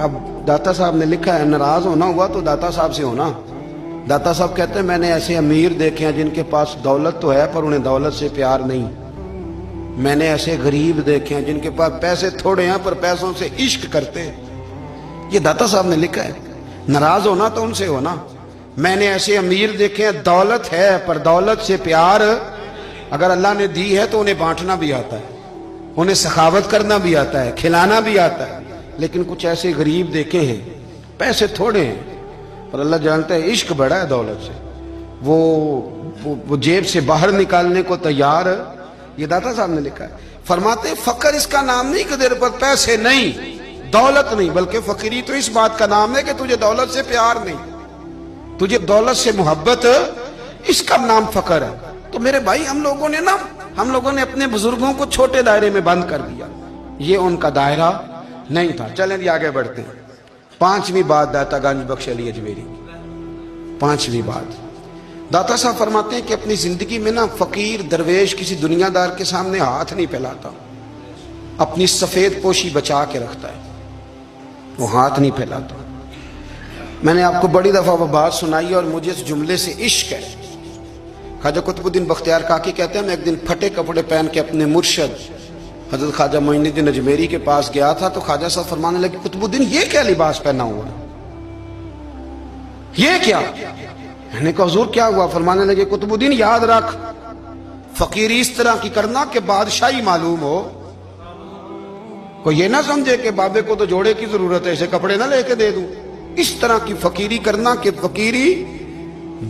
اب داتا صاحب نے لکھا ہے ناراض ہونا ہوا تو داتا صاحب سے ہونا. داتا صاحب کہتے ہیں میں نے ایسے امیر دیکھے ہیں جن کے پاس دولت تو ہے پر انہیں دولت سے پیار نہیں. میں نے ایسے غریب دیکھے ہیں جن کے پاس پیسے تھوڑے ہیں پر پیسوں سے عشق کرتے ہیں. یہ داتا صاحب نے لکھا ہے. ناراض ہونا تو ان سے ہونا. میں نے ایسے امیر دیکھے ہیں دولت ہے پر دولت سے پیار, اگر اللہ نے دی ہے تو انہیں بانٹنا بھی آتا ہے, انہیں سخاوت کرنا بھی آتا ہے, کھلانا بھی آتا ہے. لیکن کچھ ایسے غریب دیکھے ہیں پیسے تھوڑے ہیں پر اللہ جانتا ہے عشق بڑا ہے دولت سے, وہ جیب سے باہر نکالنے کو تیار. یہ داتا صاحب نے لکھا ہے. فرماتے ہیں فقر اس کا نام نہیں کہ تیرے پر پیسے نہیں, دولت نہیں, بلکہ فقیری تو اس بات کا نام ہے کہ تجھے دولت سے پیار نہیں, تجھے دولت سے محبت, اس کا نام فقر ہے. تو میرے بھائی ہم لوگوں نے اپنے بزرگوں کو چھوٹے دائرے میں بند کر دیا. یہ ان کا دائرہ نہیں تھا. چلیں جی آگے بڑھتے ہیں. 5ویں بات داتا گنج بخش علی اجمیری. 5ویں بات داتا صاحب فرماتے ہیں کہ اپنی زندگی میں نا فقیر درویش کسی دنیا دار کے سامنے ہاتھ نہیں پھیلاتا, اپنی سفید پوشی بچا کے رکھتا ہے, وہ ہاتھ نہیں پھیلاتا. میں نے آپ کو بڑی دفعہ وہ بات سنائی اور مجھے اس جملے سے عشق ہے. خواجہ قطب الدین بختیار کاکی کہتے ہیں میں ایک دن پھٹے کپڑے پہن کے اپنے مرشد حضرت خواجہ معین الدین اجمیری کے پاس گیا تھا تو خواجہ صاحب فرمانے لگے قطب الدین یہ کیا لباس پہنا ہوا ہے, یہ کیا؟ میں نے کہا حضور کیا ہوا؟ فرمانے لگے قطب الدین یاد رکھ فقیری اس طرح کی کرنا کہ بادشاہی معلوم ہو. کوئی یہ نہ سمجھے کہ بابے کو تو جوڑے کی ضرورت ہے اسے کپڑے نہ لے کے دے دوں. اس طرح کی فقیری کرنا کہ فقیری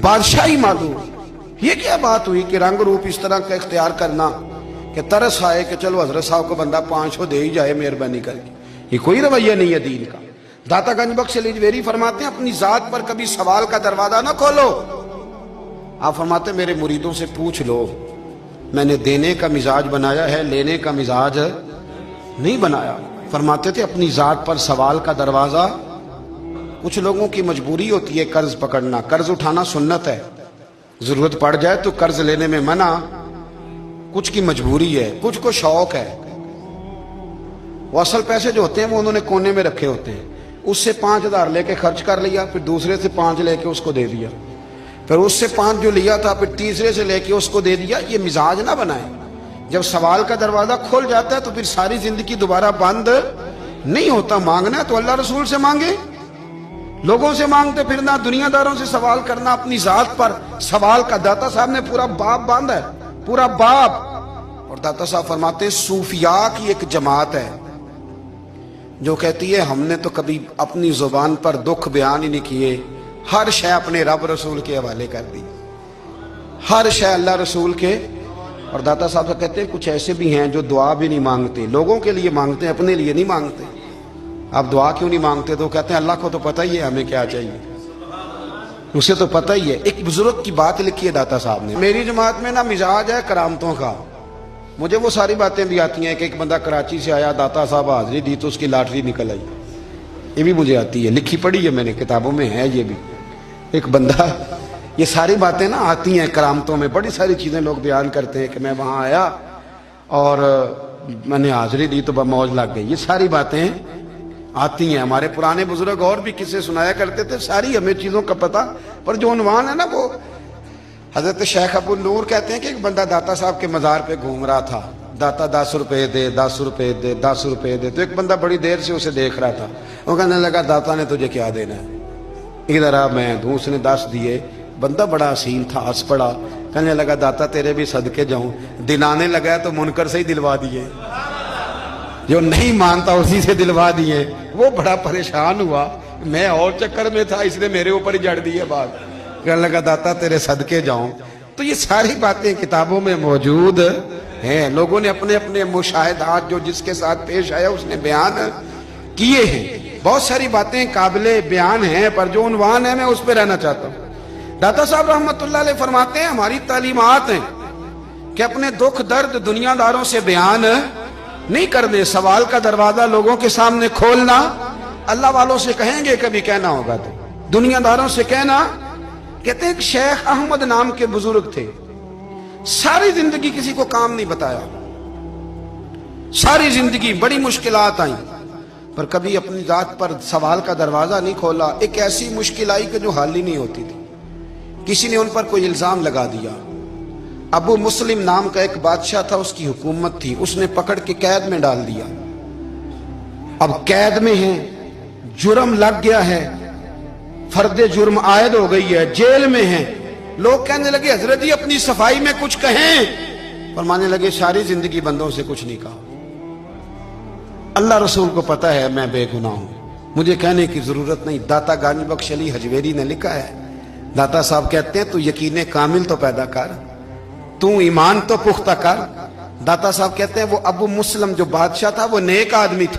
بادشاہی معلوم. یہ کیا بات ہوئی کہ رنگ روپ اس طرح کا اختیار کرنا کہ ترس آئے کہ چلو حضرت صاحب کو بندہ 500 دے ہی جائے مہربانی کر کے. یہ کوئی رویہ نہیں ہے دین کا. داتا گنج بخش علی اجمیری فرماتے ہیں اپنی ذات پر کبھی سوال کا دروازہ نہ کھولو. آپ فرماتے ہیں میرے مریدوں سے پوچھ لو, میں نے دینے کا مزاج بنایا ہے, لینے کا مزاج نہیں بنایا. فرماتے تھے اپنی ذات پر سوال کا دروازہ. کچھ لوگوں کی مجبوری ہوتی ہے قرض پکڑنا, قرض اٹھانا سنت ہے, ضرورت پڑ جائے تو قرض لینے میں منع. کچھ کی مجبوری ہے, کچھ کو شوق ہے. وہ اصل پیسے جو ہوتے ہیں وہ انہوں نے کونے میں رکھے ہوتے ہیں. اس سے 5,000 لے کے خرچ کر لیا, پھر دوسرے سے 5 لے کے اس کو دے دیا, پھر اس سے 5 جو لیا تھا پھر تیسرے سے لے کے اس کو دے دیا. یہ مزاج نہ بنائے. جب سوال کا دروازہ کھل جاتا ہے تو پھر ساری زندگی دوبارہ بند نہیں ہوتا. مانگنا ہے تو اللہ رسول سے مانگے, لوگوں سے مانگتے پھرنا, دنیا داروں سے سوال کرنا. اپنی ذات پر سوال کا داتا صاحب نے پورا باب باندھا ہے, پورا باب. اور داتا صاحب فرماتے ہیں صوفیاء کی ایک جماعت ہے جو کہتی ہے ہم نے تو کبھی اپنی زبان پر دکھ بیان ہی نہیں کیے, ہر شے اپنے رب رسول کے حوالے کر دی, ہر شے اللہ رسول کے. اور داتا صاحب کہتے ہیں کچھ ایسے بھی ہیں جو دعا بھی نہیں مانگتے, لوگوں کے لیے مانگتے ہیں, اپنے لیے نہیں مانگتے. آپ دعا کیوں نہیں مانگتے؟ تو کہتے ہیں اللہ کو تو پتہ ہی ہے ہمیں کیا چاہیے, اسے تو پتہ ہی ہے. ایک بزرگ کی بات لکھی ہے داتا صاحب نے, میری جماعت میں نا مزاج ہے کرامتوں کا. مجھے وہ ساری باتیں بھی آتی ہیں کہ ایک بندہ کراچی سے آیا, داتا صاحب حاضری دی تو اس کی لاٹری نکل آئی. یہ بھی مجھے آتی ہے, لکھی پڑھی ہے میں نے, کتابوں میں ہے یہ بھی. ایک بندہ, یہ ساری باتیں نا آتی ہیں کرامتوں میں, بڑی ساری چیزیں لوگ بیان کرتے ہیں کہ میں وہاں آیا اور میں نے حاضری دی تو موج لگ گئی. یہ ساری باتیں آتی ہیں. ہمارے پرانے بزرگ اور بھی قصے سنایا کرتے تھے, ساری ہمیں چیزوں کا پتہ. پر جو عنوان ہے نا وہ حضرت شیخ ابو النور کہتے ہیں کہ ایک بندہ داتا صاحب کے مزار پہ گھوم رہا تھا. داتا 10 روپے دے, 10 روپے دے, 10 روپے دے. تو ایک بندہ بڑی دیر سے اسے دیکھ رہا تھا. وہ کہنے لگا داتا نے تجھے کیا دینا ہے؟ ادھر آ میں دوں. اس نے 10 دیے. بندہ بڑا حسین تھا, ہنس پڑا, کہنے لگا داتا تیرے بھی صدقے جاؤں. دلانے لگا تو منکر سے ہی دلوا دیے, جو نہیں مانتا اسی سے دلوا دیے. وہ بڑا پریشان ہوا, میں اور چکر میں تھا, اس نے میرے اوپر ہی جڑ دی بات. کہنے لگا داتا تیرے صدقے جاؤں. تو یہ ساری باتیں کتابوں میں موجود ہیں. لوگوں نے اپنے اپنے مشاہدات جو جس کے ساتھ پیش آیا اس نے بیان کیے ہیں. بہت ساری باتیں قابل بیان ہیں, پر جو عنوان ہے میں اس پہ رہنا چاہتا ہوں. داتا صاحب رحمت اللہ علیہ فرماتے ہیں ہماری تعلیمات ہیں کہ اپنے دکھ درد دنیا داروں سے بیان نہیں کرنے, سوال کا دروازہ لوگوں کے سامنے کھولنا. اللہ والوں سے کہیں گے کبھی کہنا ہوگا تو دنیا داروں سے کہنا. کہتے ہیں کہ شیخ احمد نام کے بزرگ تھے, ساری زندگی کسی کو کام نہیں بتایا, ساری زندگی بڑی مشکلات آئیں, پر کبھی اپنی ذات پر سوال کا دروازہ نہیں کھولا. ایک ایسی مشکل آئی کہ جو حل ہی نہیں ہوتی تھی. کسی نے ان پر کوئی الزام لگا دیا. ابو مسلم نام کا ایک بادشاہ تھا, اس کی حکومت تھی, اس نے پکڑ کے قید میں ڈال دیا. اب قید میں ہیں, جرم لگ گیا ہے, فرد جرم عائد ہو گئی ہے, جیل میں ہیں. لوگ کہنے لگے حضرت جی اپنی صفائی میں کچھ کہیں. فرمانے لگے ساری زندگی بندوں سے کچھ نہیں کہا, اللہ رسول کو پتا ہے میں بے گناہ ہوں, مجھے کہنے کی ضرورت نہیں. داتا گانی بخش علی حجویری نے لکھا ہے, داتا صاحب کہتے ہیں تو یقین کامل تو پیدا کر, تو ایمان تو پختہ کر. داتا صاحب کہتے ہیں وہ ابو مسلم جو بادشاہ تھا وہ نیک آدمی تھا.